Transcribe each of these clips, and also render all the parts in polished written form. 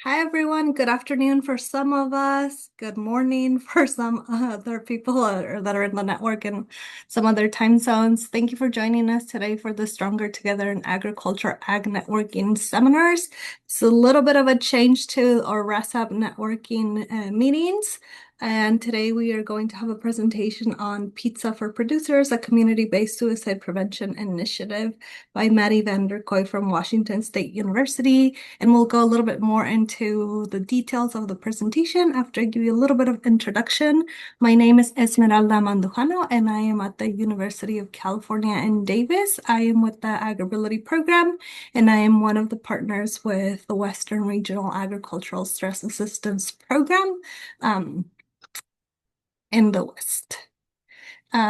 Hi, everyone. Good afternoon for some of us. Good morning for some other people that are in the network and some other time zones. Thank you for joining us today for the Stronger Together in Agriculture Ag Networking seminars. It's a little bit of a change to our RASAP networking meetings. And today we are going to have a presentation on Pizza for Producers, a community-based suicide prevention initiative by Maddy Vanderkooy from Washington State University. And we'll go a little bit more into the details of the presentation after I give you a little bit of introduction. My name is Esmeralda Mandujano, and I am at the University of California in Davis. I am with the Agribility program, and I am one of the partners with the Western Regional Agricultural Stress Assistance Program in the West.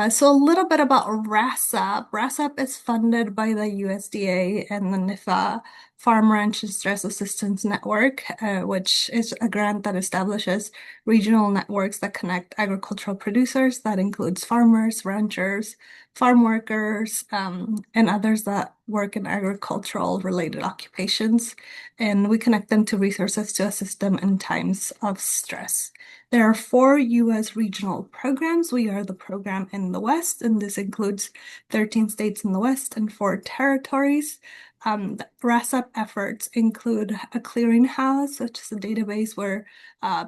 So a little bit about RASAP. RASAP is funded by the USDA and the NIFA Farm Ranch and Stress Assistance Network, which is a grant that establishes regional networks that connect agricultural producers. That includes farmers, ranchers, farm workers, and others that work in agricultural related occupations. And we connect them to resources to assist them in times of stress. There are four U.S. regional programs. We are the program in the West, and this includes 13 states in the West and four territories. The RASAP efforts include a clearinghouse, which is a database where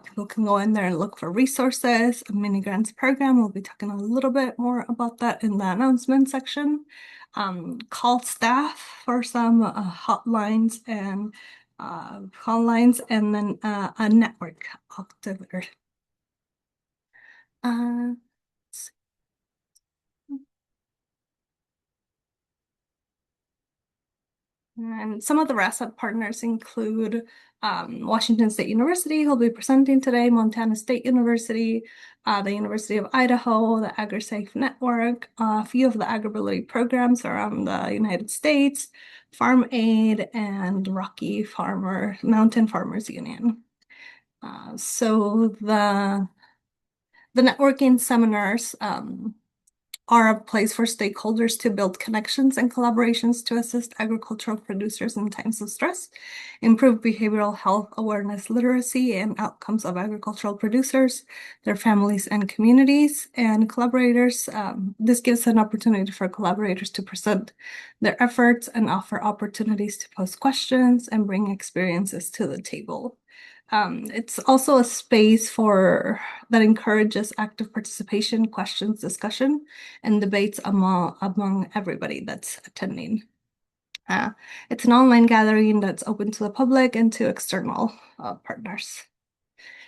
people can go in there and look for resources, a mini grants program. We'll be talking a little bit more about that in the announcement section. Call staff for some hotlines and call lines, and then a network activator. Uh, and some of the RASUP partners include Washington State University, who'll be presenting today, Montana State University, the University of Idaho, the AgriSafe Network, a few of the agribility programs around the United States, Farm Aid, and Mountain Farmers Union. So the networking seminars are a place for stakeholders to build connections and collaborations to assist agricultural producers in times of stress, improve behavioral health awareness, literacy, and outcomes of agricultural producers, their families, and communities. And collaborators, this gives an opportunity for collaborators to present their efforts and offer opportunities to pose questions and bring experiences to the table. It's also a space that encourages active participation, questions, discussion, and debates among everybody that's attending. Uh, it's an online gathering that's open to the public and to external partners.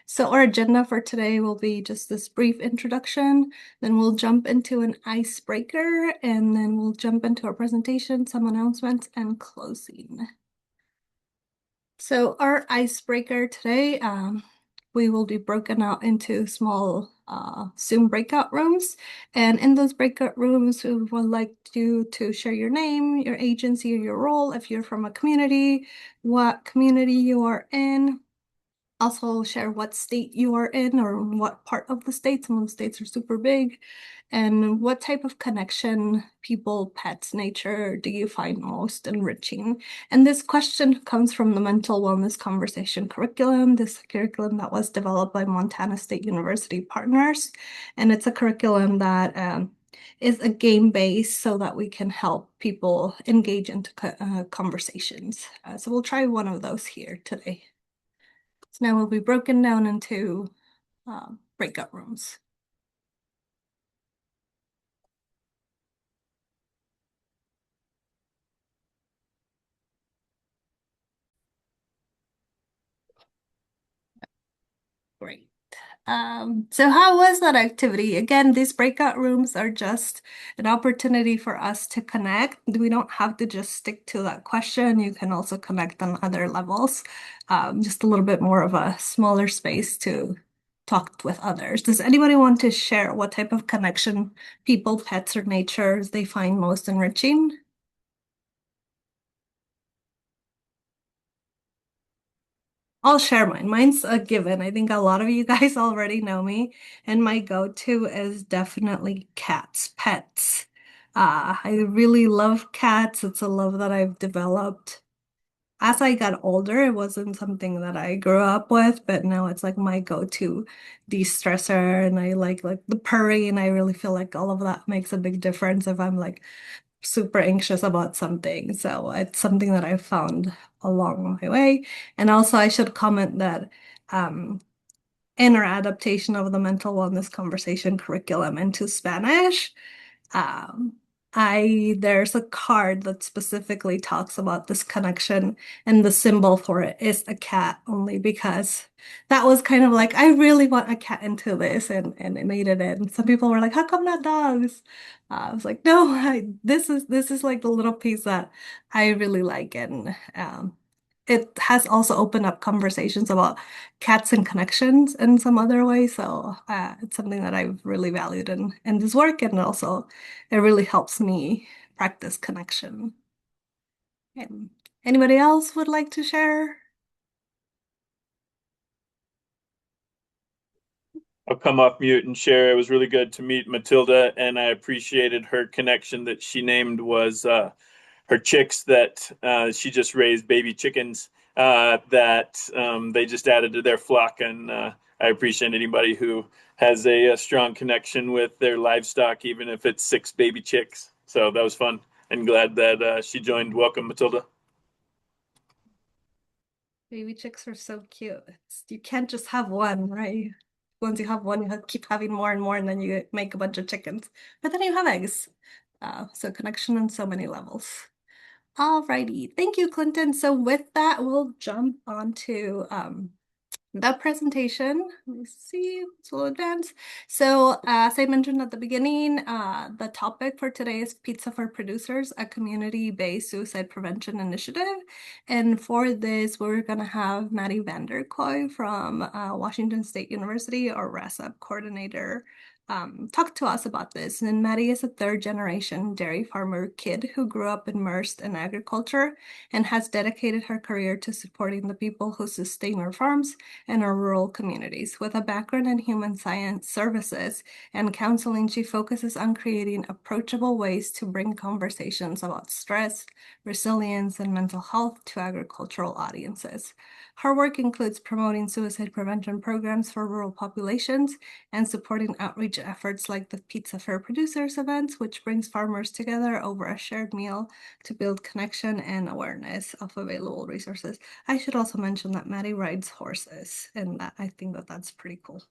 So our agenda for today will be just this brief introduction, then we'll jump into an icebreaker, and then we'll jump into our presentation, some announcements, and closing. So our icebreaker today, we will be broken out into small Zoom breakout rooms. And in those breakout rooms, we would like you to share your name, your agency, or your role. If you're from a community, what community you are in. Also share what state you are in or what part of the state. Some of the states are super big. And what type of connection, people, pets, nature do you find most enriching? And this question comes from the Mental Wellness Conversation curriculum, this curriculum that was developed by Montana State University partners. And it's a curriculum that is a game based so that we can help people engage into conversations. So we'll try one of those here today. So now we'll be broken down into breakout rooms. Great. So how was that activity? Again, these breakout rooms are just an opportunity for us to connect. We don't have to just stick to that question. You can also connect on other levels. Just a little bit more of a smaller space to talk with others. Does anybody want to share what type of connection people, pets, or natures they find most enriching? I'll share mine. Mine's a given. I think a lot of you guys already know me, and my go-to is definitely cats, pets. I really love cats. It's a love that I've developed. as I got older, it wasn't something that I grew up with, but now it's like my go-to de-stressor, and I like the purring, and I really feel like all of that makes a big difference if I'm like super anxious about something. So it's something that I found along my way. And also I should comment that um in our adaptation of the mental wellness conversation curriculum into Spanish, um, there's a card that specifically talks about this connection, and the symbol for it is a cat, only because that was kind of like, I really want a cat into this, and it made it in. Some people were like, how come not dogs? I was like, no, this is like the little piece that I really like, and it has also opened up conversations about cats and connections in some other way. So it's something that I've really valued in this work, and also it really helps me practice connection. And anybody else would like to share? I'll come off mute and share. It was really good to meet Matilda, and I appreciated her connection that she named was her chicks that she just raised baby chickens that they just added to their flock. And I appreciate anybody who has a strong connection with their livestock, even if it's six baby chicks. So that was fun, and glad that she joined. Welcome, Matilda. Baby chicks are so cute. You can't just have one, right? Once you have one, keep having more and more, and then you make a bunch of chickens. But then you have eggs. So connection on so many levels. Alrighty. Thank you, Clinton. So with that, we'll jump onto the presentation. Let me see, it's a little advanced. So, as I mentioned at the beginning, the topic for today is Pizza for Producers, a community-based suicide prevention initiative. And for this, we're going to have Maddy Vanderkooy from Washington State University, our RASAP coordinator, talk to us about this. And Maddy is a third-generation dairy farmer kid who grew up immersed in agriculture and has dedicated her career to supporting the people who sustain our farms and our rural communities. With a background in human science services and counseling, she focuses on creating approachable ways to bring conversations about stress, resilience, and mental health to agricultural audiences. Her work includes promoting suicide prevention programs for rural populations and supporting outreach efforts like the Pizza for Producers events, which brings farmers together over a shared meal to build connection and awareness of available resources. I should also mention that Maddy rides horses, and that I think that that's pretty cool.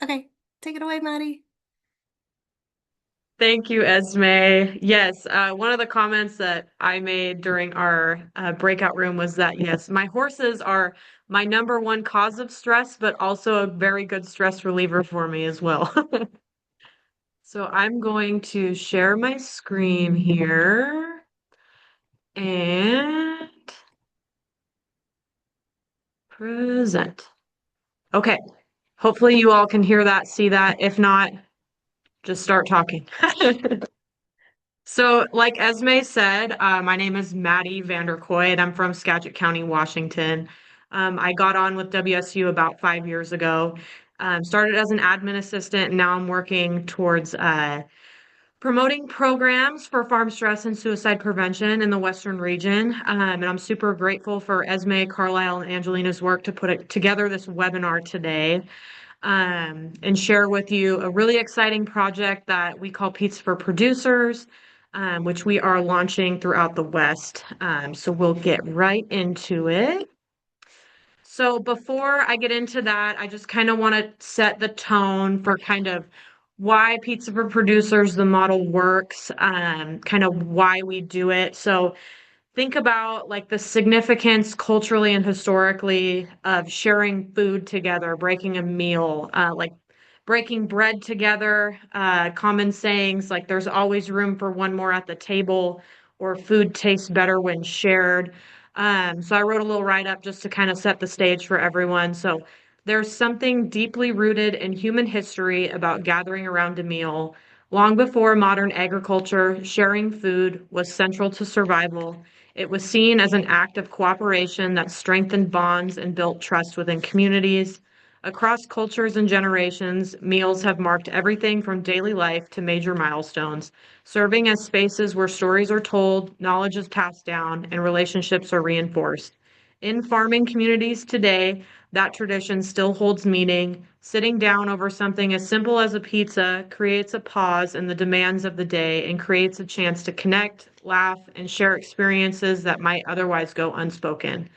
Okay, take it away, Maddy. Thank you, Esme. Yes, one of the comments that I made during our breakout room was that, yes, my horses are my number one cause of stress, but also a very good stress reliever for me as well. So I'm going to share my screen here and present. Okay, hopefully you all can hear that, see that. If not, just start talking. So, like Esme said, my name is Maddy Vanderkooy, and I'm from Skagit County, Washington. I got on with WSU about 5 years ago. Started as an admin assistant, and now I'm working towards promoting programs for farm stress and suicide prevention in the Western region. And I'm super grateful for Esme, Carlisle, and Angelina's work to put it together this webinar today and share with you a really exciting project that we call Pizza for Producers, which we are launching throughout the West. So we'll get right into it. So before I get into that, I just kind of want to set the tone for kind of why Pizza for Producers, the model works, kind of why we do it. So think about like the significance culturally and historically of sharing food together, breaking a meal, like breaking bread together, common sayings like there's always room for one more at the table, or food tastes better when shared. So I wrote a little write-up just to kind of set the stage for everyone. So there's something deeply rooted in human history about gathering around a meal. Long before modern agriculture, sharing food was central to survival. It was seen as an act of cooperation that strengthened bonds and built trust within communities. Across cultures and generations, meals have marked everything from daily life to major milestones, serving as spaces where stories are told, knowledge is passed down, and relationships are reinforced. In farming communities today, that tradition still holds meaning. Sitting down over something as simple as a pizza creates a pause in the demands of the day and creates a chance to connect, laugh, and share experiences that might otherwise go unspoken.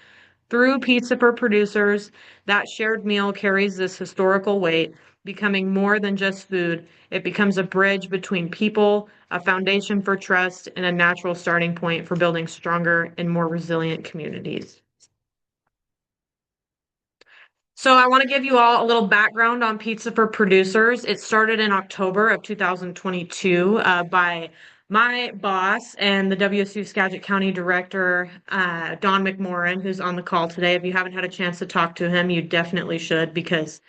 Through Pizza for Producers, that shared meal carries this historical weight, becoming more than just food. It becomes a bridge between people, a foundation for trust, and a natural starting point for building stronger and more resilient communities. So I want to give you all a little background on Pizza for Producers. It started in October of 2022 by my boss and the WSU Skagit County Director, Don McMorrin, who's on the call today. If you haven't had a chance to talk to him, you definitely should because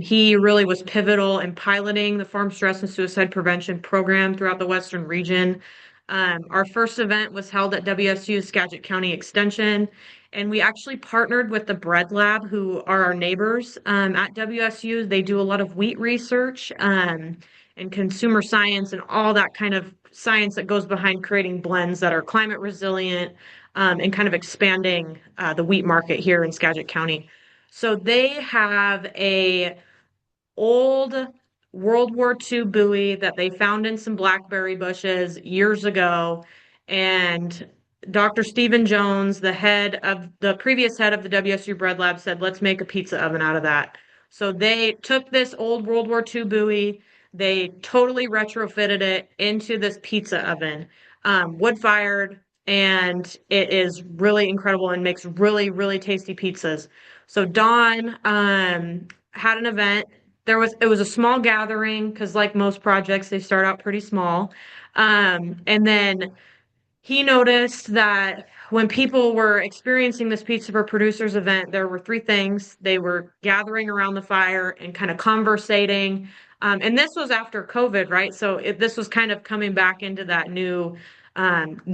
he really was pivotal in piloting the farm stress and suicide prevention program throughout the Western region. Our first event was held at WSU Skagit County Extension, and we actually partnered with the Bread Lab, who are our neighbors at WSU. They do a lot of wheat research and consumer science and all that kind of science that goes behind creating blends that are climate resilient and kind of expanding the wheat market here in Skagit County. So they have a old World War II buoy that they found in some blackberry bushes years ago. And Dr. Stephen Jones, the previous head of the WSU Bread Lab, said, let's make a pizza oven out of that. So they took this old World War II buoy, they totally retrofitted it into this pizza oven, wood fired, and it is really incredible and makes really, really tasty pizzas. So Dawn had an event. It was a small gathering because like most projects, they start out pretty small. And then he noticed that when people were experiencing this Pizza for Producers event, there were three things. They were gathering around the fire and kind of conversating. And this was after COVID, right? So this was kind of coming back into that new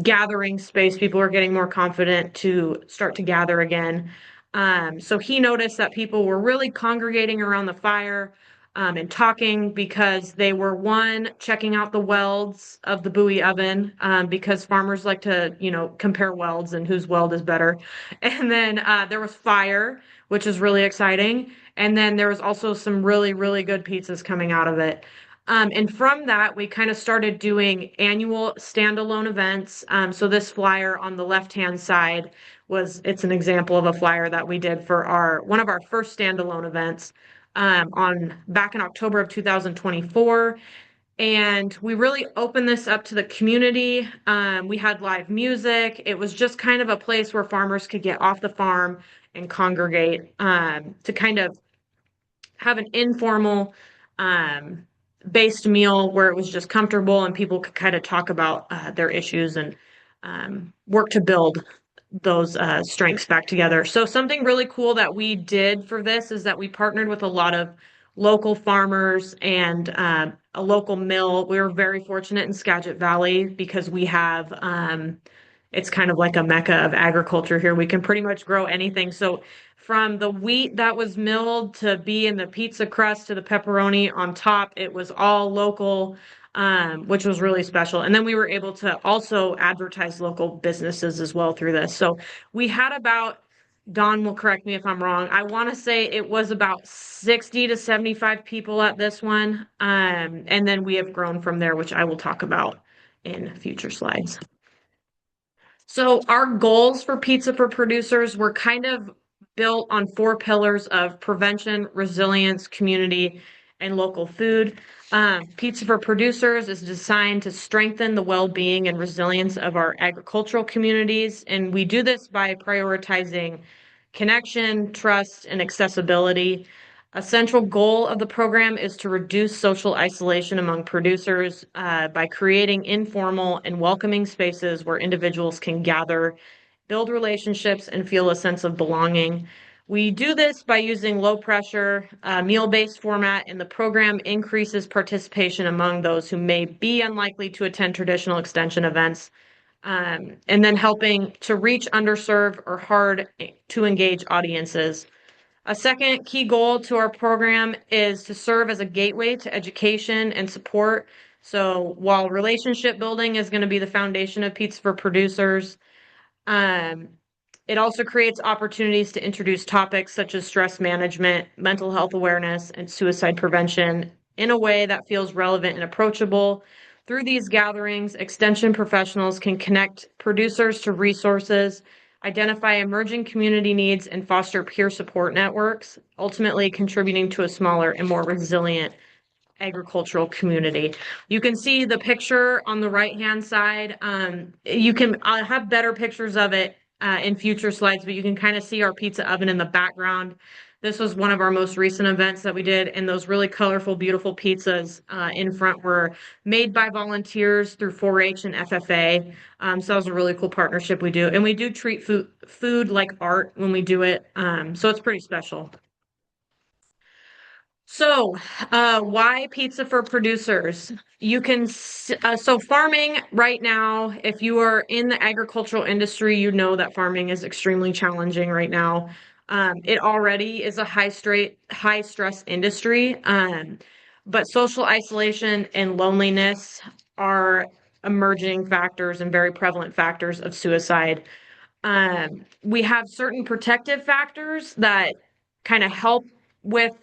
gathering space. People were getting more confident to start to gather again. So he noticed that people were really congregating around the fire and talking because they were one, checking out the welds of the buoy oven because farmers like to, compare welds and whose weld is better. And then there was fire, which is really exciting. And then there was also some really, really good pizzas coming out of it. And from that, we kind of started doing annual standalone events. So this flyer on the left-hand side it's an example of a flyer that we did for one of our first standalone events back in October of 2024. And we really opened this up to the community. We had live music. It was just kind of a place where farmers could get off the farm and congregate to kind of have an informal based meal where it was just comfortable and people could kind of talk about their issues and work to build those strengths back together. So something really cool that we did for this is that we partnered with a lot of local farmers and a local mill. We were very fortunate in Skagit Valley because we have it's kind of like a mecca of agriculture here. We can pretty much grow anything. So from the wheat that was milled to be in the pizza crust to the pepperoni on top, it was all local, which was really special. And then we were able to also advertise local businesses as well through this. So we had Don will correct me if I'm wrong. I want to say it was about 60 to 75 people at this one. And then we have grown from there, which I will talk about in future slides. So our goals for Pizza for Producers were kind of built on four pillars of prevention, resilience, community, and local food. Pizza for Producers is designed to strengthen the well-being and resilience of our agricultural communities, and we do this by prioritizing connection, trust, and accessibility. A central goal of the program is to reduce social isolation among producers by creating informal and welcoming spaces where individuals can gather, build relationships, and feel a sense of belonging. We do this by using low pressure, meal-based format, and the program increases participation among those who may be unlikely to attend traditional extension events, and then helping to reach underserved or hard to engage audiences. A second key goal to our program is to serve as a gateway to education and support. So while relationship building is going to be the foundation of Pizza for Producers, um, it also creates opportunities to introduce topics such as stress management, mental health awareness, and suicide prevention in a way that feels relevant and approachable. Through these gatherings, extension professionals can connect producers to resources, identify emerging community needs, and foster peer support networks, ultimately contributing to a smaller and more resilient agricultural community. You can see the picture on the right-hand side. You can have better pictures of it in future slides, but you can kind of see our pizza oven in the background. This was one of our most recent events that we did, and those really colorful, beautiful pizzas in front were made by volunteers through 4-H and FFA. So that was a really cool partnership we do. And we do treat food like art when we do it. So it's pretty special. So, why pizza for producers? So farming right now, if you are in the agricultural industry, you know that farming is extremely challenging right now. It already is a high stress industry. But social isolation and loneliness are emerging factors and very prevalent factors of suicide. We have certain protective factors that kind of help with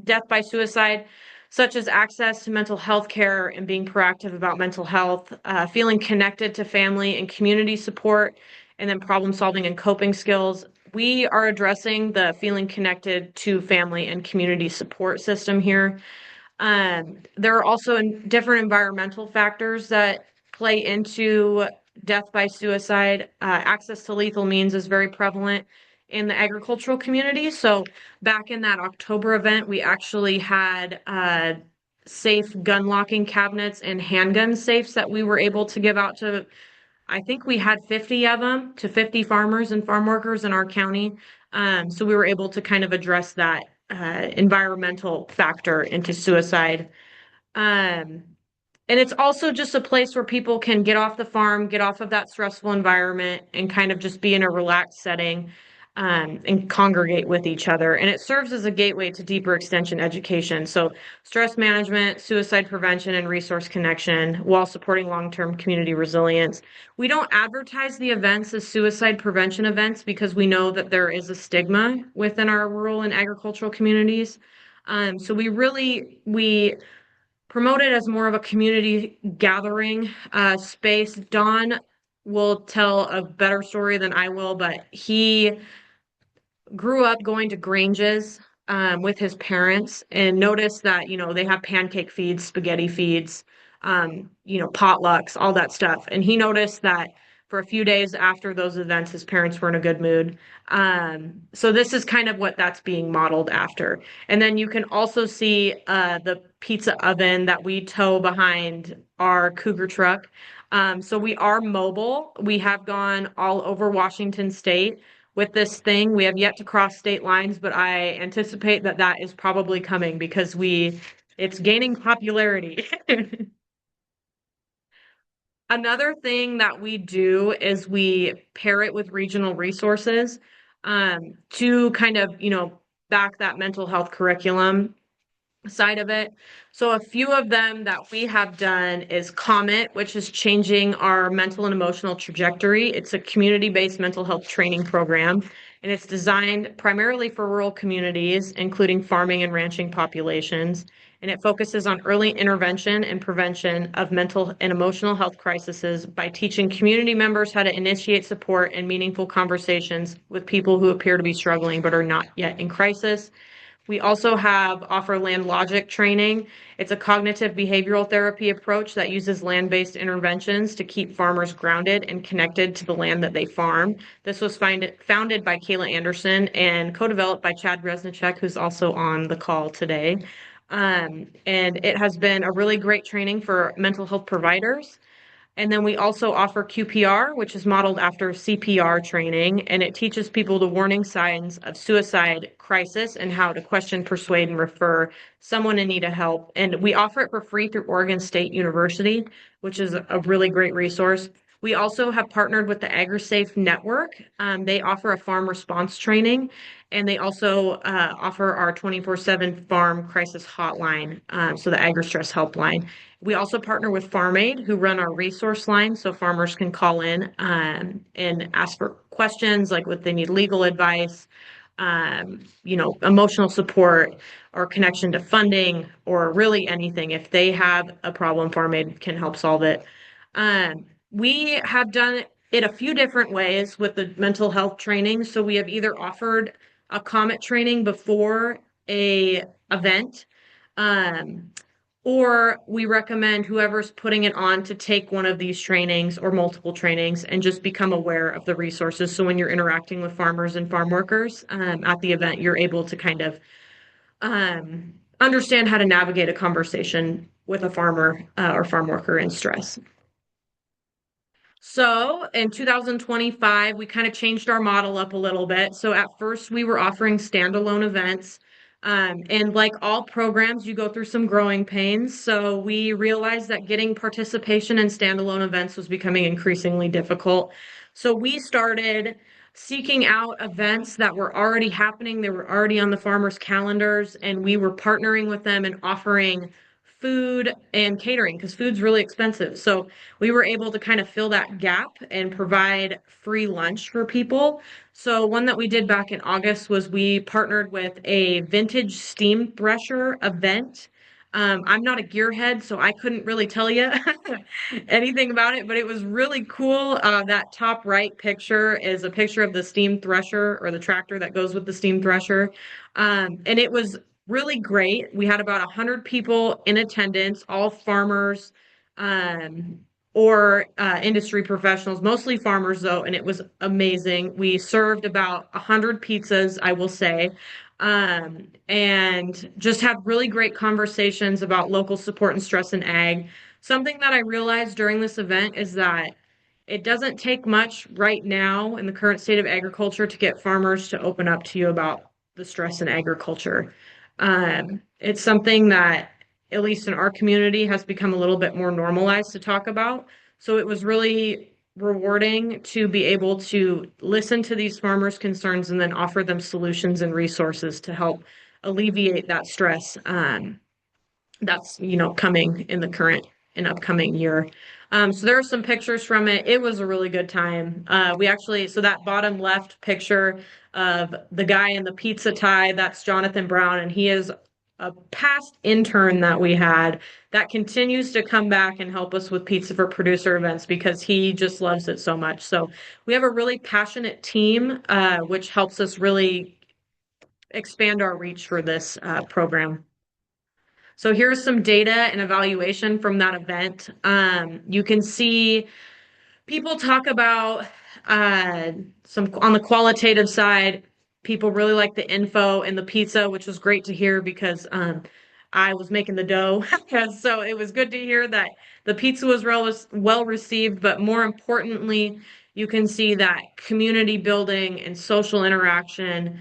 death by suicide, such as access to mental health care and being proactive about mental health, feeling connected to family and community support, and then problem solving and coping skills. We are addressing the feeling connected to family and community support system here. There are also different environmental factors that play into death by suicide. Access to lethal means is very prevalent in the agricultural community. So back in that October event, we actually had safe gun locking cabinets and handgun safes that we were able to give out to, I think we had 50 of them, to 50 farmers and farm workers in our county. So we were able to kind of address that environmental factor into suicide. Um, and it's also just a place where people can get off the farm, get off of that stressful environment, and kind of just be in a relaxed setting, and congregate with each other. And it serves as a gateway to deeper extension education. So stress management, suicide prevention, and resource connection while supporting long-term community resilience. We don't advertise the events as suicide prevention events because we know that there is a stigma within our rural and agricultural communities. So we promote it as more of a community gathering space. Don will tell a better story than I will, but he grew up going to Granges with his parents and noticed that, they have pancake feeds, spaghetti feeds, potlucks, all that stuff. And he noticed that for a few days after those events, his parents were in a good mood. So this is kind of what that's being modeled after. And then you can also see the pizza oven that we tow behind our Cougar truck. So we are mobile. We have gone all over Washington State with this thing. We have yet to cross state lines, but I anticipate that that is probably coming because it's gaining popularity. Another thing that we do is we pair it with regional resources to kind of, back that mental health curriculum side of it. So a few of them that we have done is Comet, which is changing our mental and emotional trajectory. It's a community-based mental health training program, and it's designed primarily for rural communities, including farming and ranching populations. And it focuses on early intervention and prevention of mental and emotional health crises by teaching community members how to initiate support and meaningful conversations with people who appear to be struggling but are not yet in crisis. We also offer land logic training. It's a cognitive behavioral therapy approach that uses land-based interventions to keep farmers grounded and connected to the land that they farm. This was founded by Kayla Anderson and co-developed by Chad Resnichek, who's also on the call today. And it has been a really great training for mental health providers. And then we also offer QPR, which is modeled after CPR training, and it teaches people the warning signs of suicide crisis and how to question, persuade, and refer someone in need of help. And we offer it for free through Oregon State University, which is a really great resource. We also have partnered with the AgriSafe Network. They offer a farm response training, and they also offer our 24/7 farm crisis hotline, so the AgriStress helpline. We also partner with Farm Aid, who run our resource line, so farmers can call in and ask for questions like what they need legal advice, emotional support, or connection to funding, or really anything. If they have a problem, Farm Aid can help solve it. We have done it a few different ways with the mental health training. So we have either offered a COMET training before a event, um, or we recommend whoever's putting it on to take one of these trainings or multiple trainings and just become aware of the resources. So when you're interacting with farmers and farm workers at the event, you're able to kind of understand how to navigate a conversation with a farmer or farm worker in stress. So in 2025, we kind of changed our model up a little bit. So at first, we were offering standalone events. And like all programs, you go through some growing pains. So we realized that getting participation in standalone events was becoming increasingly difficult. So we started seeking out events that were already happening. They were already on the farmers' calendars, and we were partnering with them and offering food and catering because food's really expensive. So we were able to kind of fill that gap and provide free lunch for people. So one that we did back in August was we partnered with a vintage steam thresher event. I'm not a gearhead, so I couldn't really tell you anything about it, but it was really cool. That top right picture is a picture of the steam thresher or the tractor that goes with the steam thresher. And it was really great. We had about 100 people in attendance, all farmers, or industry professionals, mostly farmers though, and it was amazing. We served about 100 pizzas, I will say, and just had really great conversations about local support and stress in ag. Something that I realized during this event is that it doesn't take much right now in the current state of agriculture to get farmers to open up to you about the stress in agriculture. It's something that, at least in our community, has become a little bit more normalized to talk about. So it was really rewarding to be able to listen to these farmers' concerns and then offer them solutions and resources to help alleviate that stress that's coming in the current and upcoming year. So there are some pictures from it. It was a really good time. So that bottom left picture of the guy in the pizza tie, that's Jonathan Brown, and he is a past intern that we had that continues to come back and help us with Pizza for Producer events because he just loves it so much. So we have a really passionate team, which helps us really expand our reach for this program. So here's some data and evaluation from that event. You can see people talk about some on the qualitative side. People really like the info and the pizza, which was great to hear because I was making the dough. So it was good to hear that the pizza was well received, but more importantly, you can see that community building and social interaction.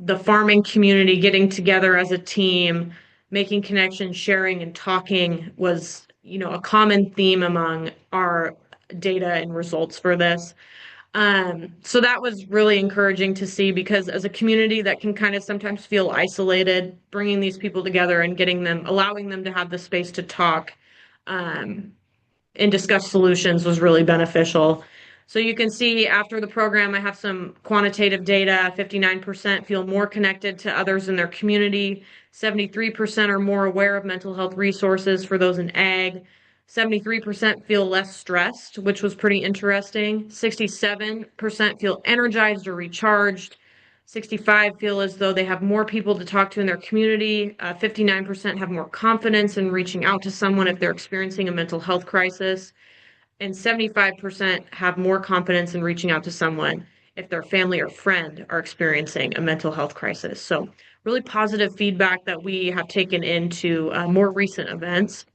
The farming community getting together as a team, making connections, sharing and talking was, a common theme among our data and results for this. So that was really encouraging to see because as a community that can kind of sometimes feel isolated, bringing these people together and allowing them to have the space to talk, and discuss solutions was really beneficial. So you can see after the program, I have some quantitative data. 59% feel more connected to others in their community. 73% are more aware of mental health resources for those in ag. 73% feel less stressed, which was pretty interesting. 67% feel energized or recharged. 65 feel as though they have more people to talk to in their community. 59% have more confidence in reaching out to someone if they're experiencing a mental health crisis. And 75% have more confidence in reaching out to someone if their family or friend are experiencing a mental health crisis. So really positive feedback that we have taken into more recent events.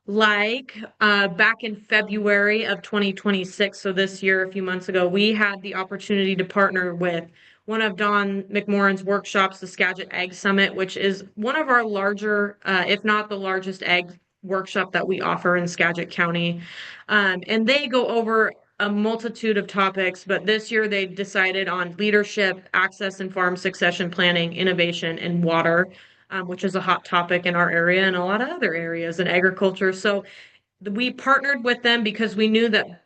Back in February of 2026, so this year, a few months ago, we had the opportunity to partner with one of Don McMorrin's workshops, the Skagit Ag Summit, which is one of our larger, if not the largest ag workshop that we offer in Skagit County. And they go over a multitude of topics, but this year they decided on leadership, access and farm succession planning, innovation, and water, which is a hot topic in our area and a lot of other areas in agriculture. So we partnered with them because we knew that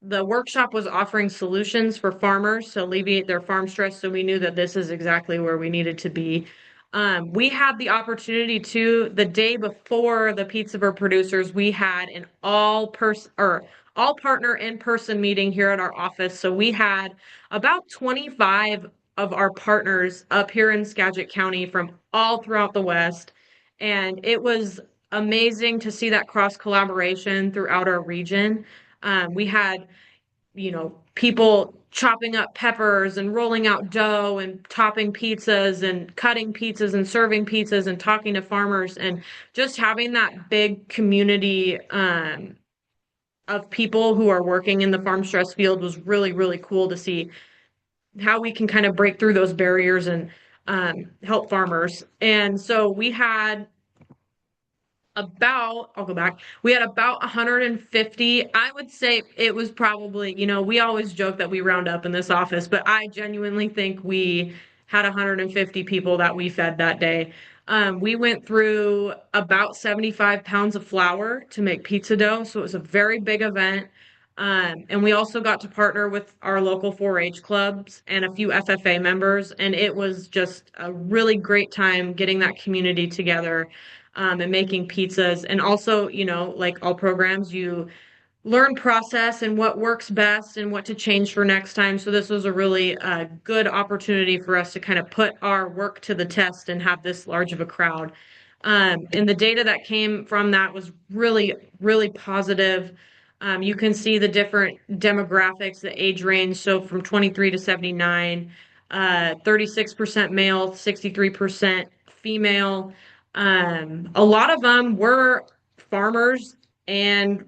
the workshop was offering solutions for farmers to alleviate their farm stress. So we knew that this is exactly where we needed to be. We had the opportunity to, the day before the Pizzaburg producers, we had an all partner in-person meeting here at our office. So we had about 25 of our partners up here in Skagit County from all throughout the West. And it was amazing to see that cross collaboration throughout our region. We had, people chopping up peppers and rolling out dough and topping pizzas and cutting pizzas and serving pizzas and talking to farmers and just having that big community of people who are working in the farm stress field was really, really cool to see how we can kind of break through those barriers and help farmers. And so I'll go back. We had about 150. I would say it was probably, we always joke that we round up in this office, but I genuinely think we had 150 people that we fed that day. We went through about 75 pounds of flour to make pizza dough, so it was a very big event. And we also got to partner with our local 4-H clubs and a few FFA members, and it was just a really great time getting that community together and making pizzas. And also, like all programs, you learn process and what works best and what to change for next time. So this was a really good opportunity for us to kind of put our work to the test and have this large of a crowd. And the data that came from that was really, really positive. You can see the different demographics, the age range. So from 23 to 79, 36% male, 63% female. A lot of them were farmers and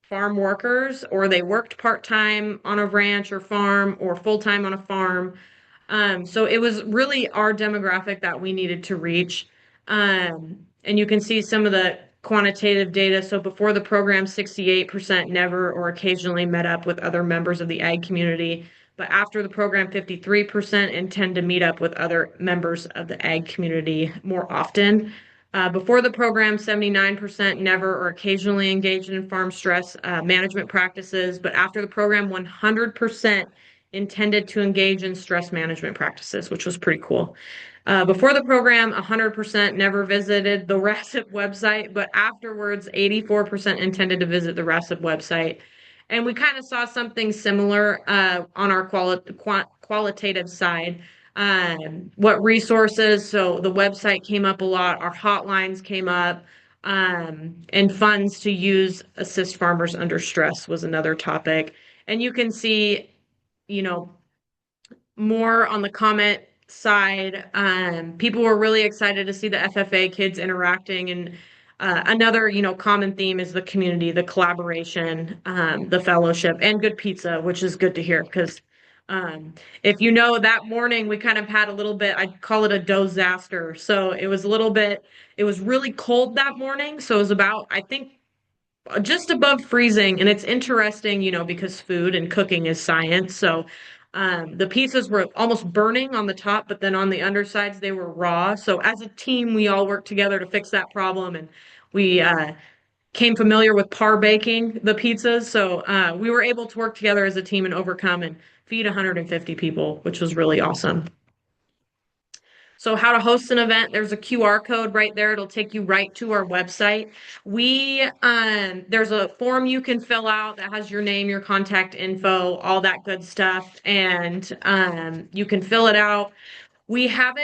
farm workers, or they worked part-time on a ranch or farm or full-time on a farm. So it was really our demographic that we needed to reach. And you can see some of the quantitative data. So before the program, 68% never or occasionally met up with other members of the ag community. But after the program, 53% intend to meet up with other members of the ag community more often. Before the program, 79% never or occasionally engaged in farm stress management practices. But after the program, 100% intended to engage in stress management practices, which was pretty cool. Before the program, 100% never visited the RASIP website, but afterwards, 84% intended to visit the RASIP website. And we kind of saw something similar on our qualitative side. What resources? So the website came up a lot, our hotlines came up, and funds to use assist farmers under stress was another topic. And you can see, you know, more on the comment side. People were really excited to see the FFA kids interacting. And another, common theme is the community, the collaboration, the fellowship, and good pizza, which is good to hear because if that morning we kind of had a little bit, I'd call it a disaster. So it was really cold that morning. So it was about, I think, just above freezing. And it's interesting, because food and cooking is science. So the pizzas were almost burning on the top, but then on the undersides, they were raw. So as a team, we all worked together to fix that problem. And we came familiar with par baking the pizzas. So we were able to work together as a team and overcome and feed 150 people, which was really awesome. So how to host an event, there's a QR code right there. It'll take you right to our website. There's a form you can fill out that has your name, your contact info, all that good stuff. And you can fill it out. We have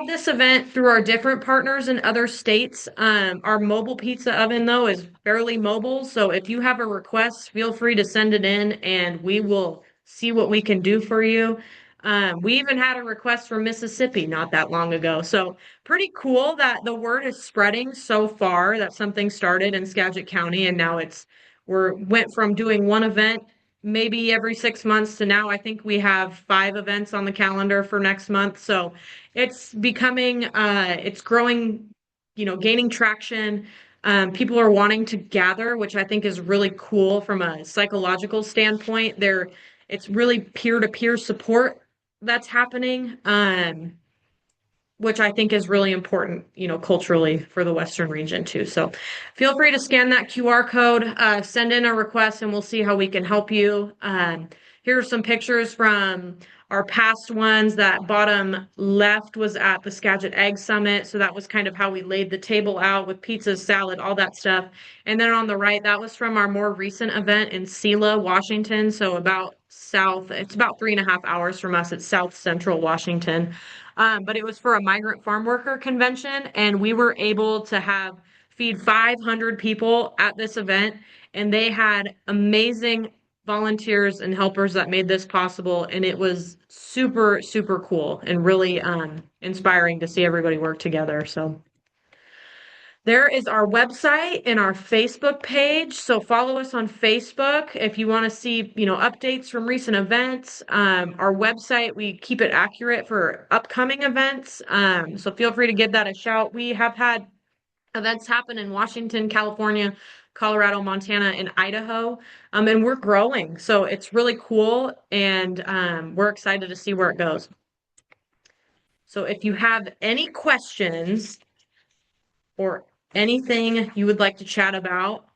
this event through our different partners in other states. Our mobile pizza oven, though, is fairly mobile. So if you have a request, feel free to send it in and we will see what we can do for you. We even had a request from Mississippi not that long ago. So pretty cool that the word is spreading so far that something started in Skagit County and now went from doing one event maybe every 6 months to now I think we have 5 events on the calendar for next month. So it's becoming, it's growing gaining traction. People are wanting to gather, which I think is really cool from a psychological standpoint. It's really peer-to-peer support that's happening. Which I think is really important, culturally for the Western region too. So feel free to scan that QR code, send in a request, and we'll see how we can help you. Here are some pictures from our past ones. That bottom left was at the Skagit Egg Summit. So that was kind of how we laid the table out with pizza, salad, all that stuff. And then on the right, that was from our more recent event in Selah, Washington. So it's about 3.5 hours from us. It's South Central Washington. But it was for a migrant farm worker convention, and we were able to feed 500 people at this event, and they had amazing volunteers and helpers that made this possible, and it was super, super cool and really inspiring to see everybody work together. So there is our website and our Facebook page. So follow us on Facebook if you want to see, updates from recent events. Our website, we keep it accurate for upcoming events. So feel free to give that a shout. We have had events happen in Washington, California, Colorado, Montana, and Idaho. And we're growing. So it's really cool. And we're excited to see where it goes. So if you have any questions or anything you would like to chat about,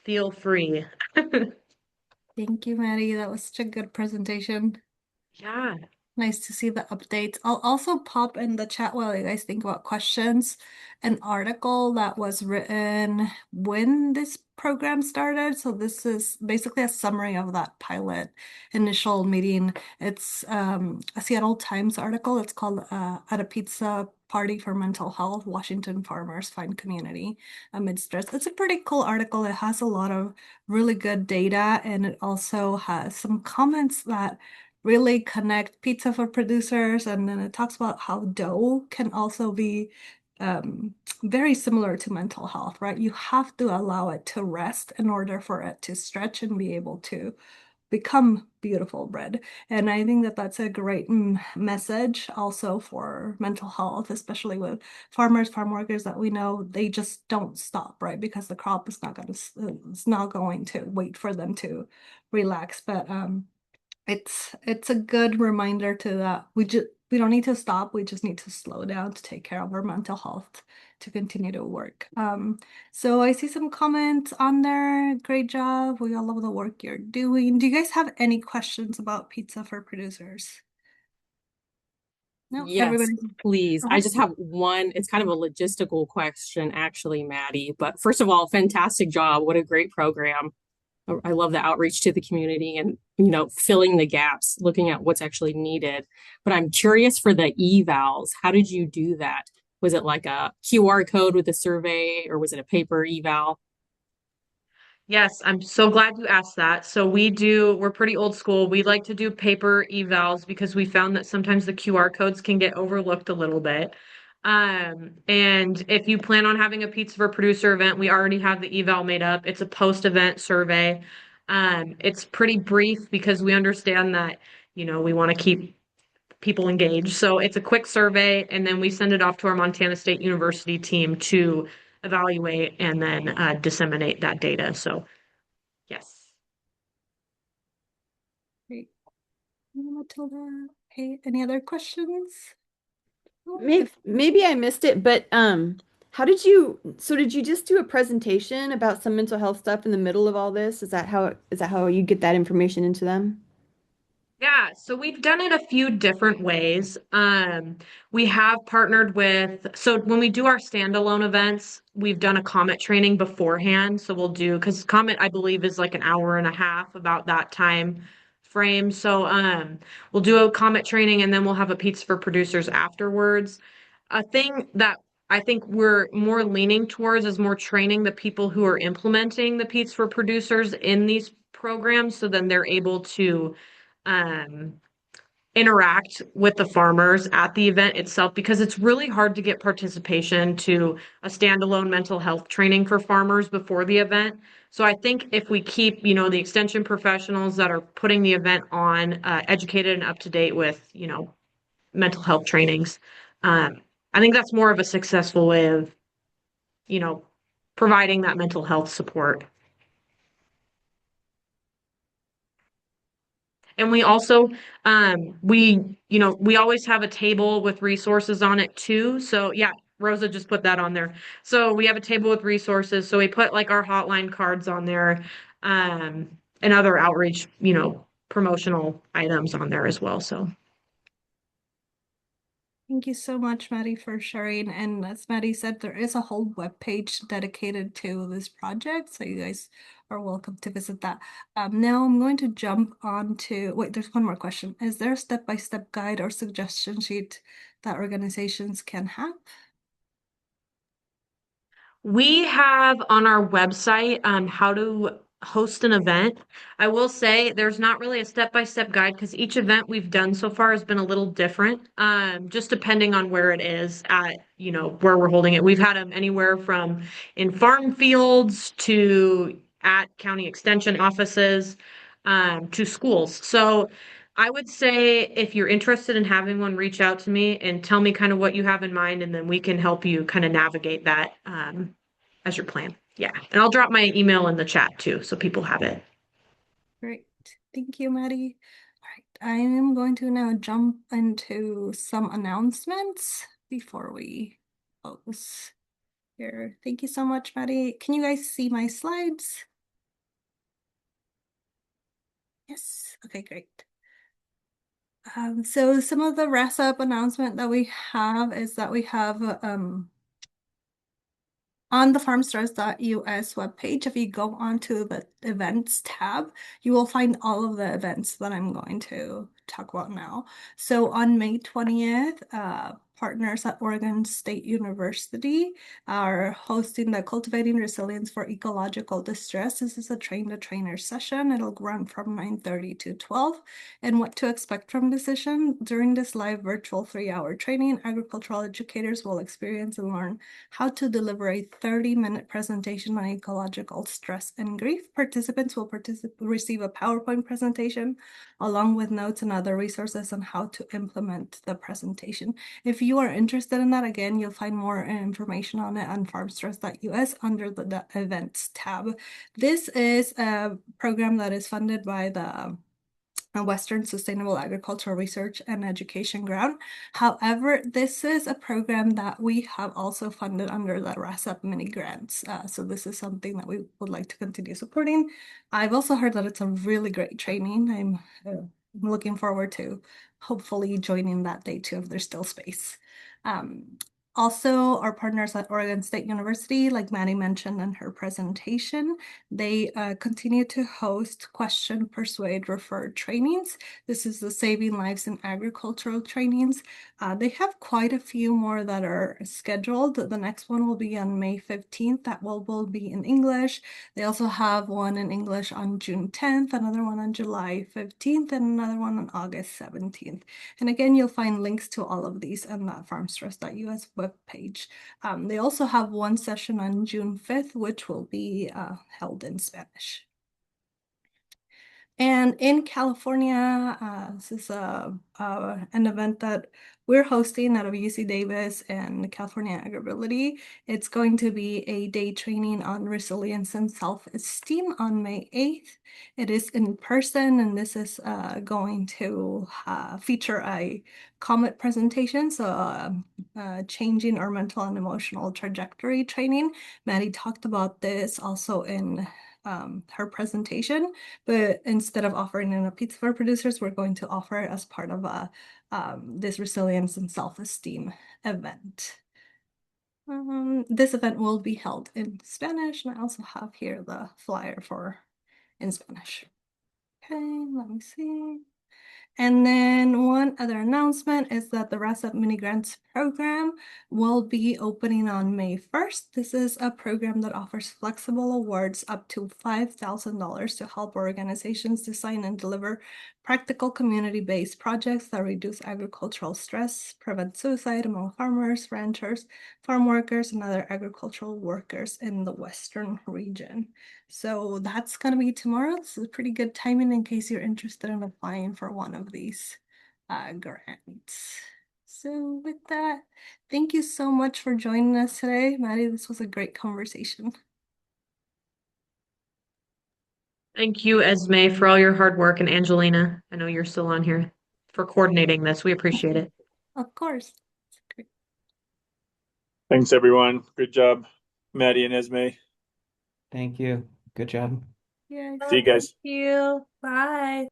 feel free. Thank you, Maddie. That was such a good presentation. Yeah. Nice to see the updates. I'll also pop in the chat while you guys think about questions. An article that was written when this program started. So this is basically a summary of that pilot initial meeting. It's a Seattle Times article. It's called At a Pizza Party for Mental Health, Washington Farmers Find Community Amid Stress. It's a pretty cool article. It has a lot of really good data, and it also has some comments that really connect pizza for producers. And then it talks about how dough can also be very similar to mental health, right? You have to allow it to rest in order for it to stretch and be able to become beautiful bread. And I think that that's a great message also for mental health, especially with farmers, farm workers that we know they just don't stop, right? Because the crop is it's not going to wait for them to relax. But it's a good reminder to that we don't need to stop. We just need to slow down to take care of our mental health to continue to work. So I see some comments on there. Great job. We all love the work you're doing. Do you guys have any questions about pizza for producers? No, Yes, everybody. please. I Okay. just have one. It's kind of a logistical question, actually, Maddie. But first of all, fantastic job. What a great program. I love the outreach to the community and, filling the gaps, looking at what's actually needed. But I'm curious for the evals. How did you do that? Was it like a QR code with a survey, or was it a paper eval? Yes, I'm so glad you asked that. So we're pretty old school. We like to do paper evals because we found that sometimes the QR codes can get overlooked a little bit. And if you plan on having a Pizza for Producer event, we already have the eval made up. It's a post-event survey. It's pretty brief because we understand that, we want to keep people engaged. So it's a quick survey, and then we send it off to our Montana State University team to evaluate and then disseminate that data. So, yes. Great. Matilda. Okay, any other questions? Maybe I missed it, but did you just do a presentation about some mental health stuff in the middle of all this? Is that how you get that information into them? Yeah, so we've done it a few different ways. We have partnered so when we do our standalone events, we've done a Comet training beforehand. So because Comet, I believe, is like an hour and a half, about that time frame. So we'll do a Comet training, and then we'll have a Pizza for Producers afterwards. A thing that I think we're more leaning towards is more training the people who are implementing the Pizza for Producers in these programs, so then they're able to um, interact with the farmers at the event itself, because it's really hard to get participation to a standalone mental health training for farmers before the event. So I think if we keep, the extension professionals that are putting the event on educated and up to date with, mental health trainings, I think that's more of a successful way of providing that mental health support. And we also, we always have a table with resources on it too. So yeah, Rosa just put that on there. So we have a table with resources. So we put like our hotline cards on there, and other outreach, promotional items on there as well. So. Thank you so much, Maddy, for sharing. And as Maddy said, there is a whole webpage dedicated to this project, so you guys are welcome to visit that. Now I'm going to jump on to, wait, there's one more question. Is there a step-by-step guide or suggestion sheet that organizations can have? We have on our website how to host an event. I will say there's not really a step-by-step guide because each event we've done so far has been a little different, just depending on where it is at, where we're holding it. We've had them anywhere from in farm fields to at county extension offices, to schools. So I would say if you're interested in having one, reach out to me and tell me kind of what you have in mind, and then we can help you kind of navigate that as your plan. Yeah. And I'll drop my email in the chat too, so people have it. Great. Thank you, Maddy. All right, I am going to now jump into some announcements before we close here. Thank you so much, Maddy. Can you guys see my slides? Yes. Okay, great. So some of the RESUP announcement that we have is that we have on the farmstars.us webpage, if you go onto the events tab, you will find all of the events that I'm going to talk about now. So on May 20th, partners at Oregon State University are hosting the Cultivating Resilience for Ecological Distress. This is a train-the-trainer session. It'll run from 9:30 to 12. And what to expect from the session: during this live virtual 3-hour training, agricultural educators will experience and learn how to deliver a 30-minute presentation on ecological stress and grief. Participants will receive a PowerPoint presentation along with notes and other resources on how to implement the presentation. If you are interested in that, again, you'll find more information on it on farmstars.us under the events tab. This is a program that is funded by the Western Sustainable Agricultural Research and Education Grant. However, this is a program that we have also funded under the RASUP mini grants. So this is something that we would like to continue supporting. I've also heard that it's a really great training. I'm looking forward to hopefully joining that day too if there's still space. Also, our partners at Oregon State University, like Maddy mentioned in her presentation, they continue to host question, persuade, refer trainings. This is the Saving Lives in Agricultural trainings. They have quite a few more that are scheduled. The next one will be on May 15th. That will be in English. They also have one in English on June 10th, another one on July 15th, and another one on August 17th. And again, you'll find links to all of these on that farmstress.us webpage. They also have one session on June 5th, which will be held in Spanish. And in California, this is an event that we're hosting out of UC Davis and California Agribility. It's going to be a day training on resilience and self-esteem on May 8th. It is in person, and this is going to feature a COMET presentation, so changing our mental and emotional trajectory training. Maddy talked about this also in her presentation, but instead of offering in a pizza for producers, we're going to offer it as part of this resilience and self-esteem event. This event will be held in Spanish, and I also have here the flyer for in Spanish. Okay, let me see. And then one other announcement is that the RASUP Mini Grants program will be opening on May 1st. This is a program that offers flexible awards up to $5,000 to help organizations design and deliver practical community-based projects that reduce agricultural stress, prevent suicide among farmers, ranchers, farm workers, and other agricultural workers in the Western region. So that's going to be tomorrow. This is pretty good timing in case you're interested in applying for one of these grants. So with that, thank you so much for joining us today, Maddie. This was a great conversation. Thank you, Esme, for all your hard work, and Angelina, I know you're still on here, for coordinating this. We appreciate it. Of course. Great. Thanks, everyone. Good job, Maddy and Esme. Thank you. Good job. Yeah. See you guys. Thank you. Bye.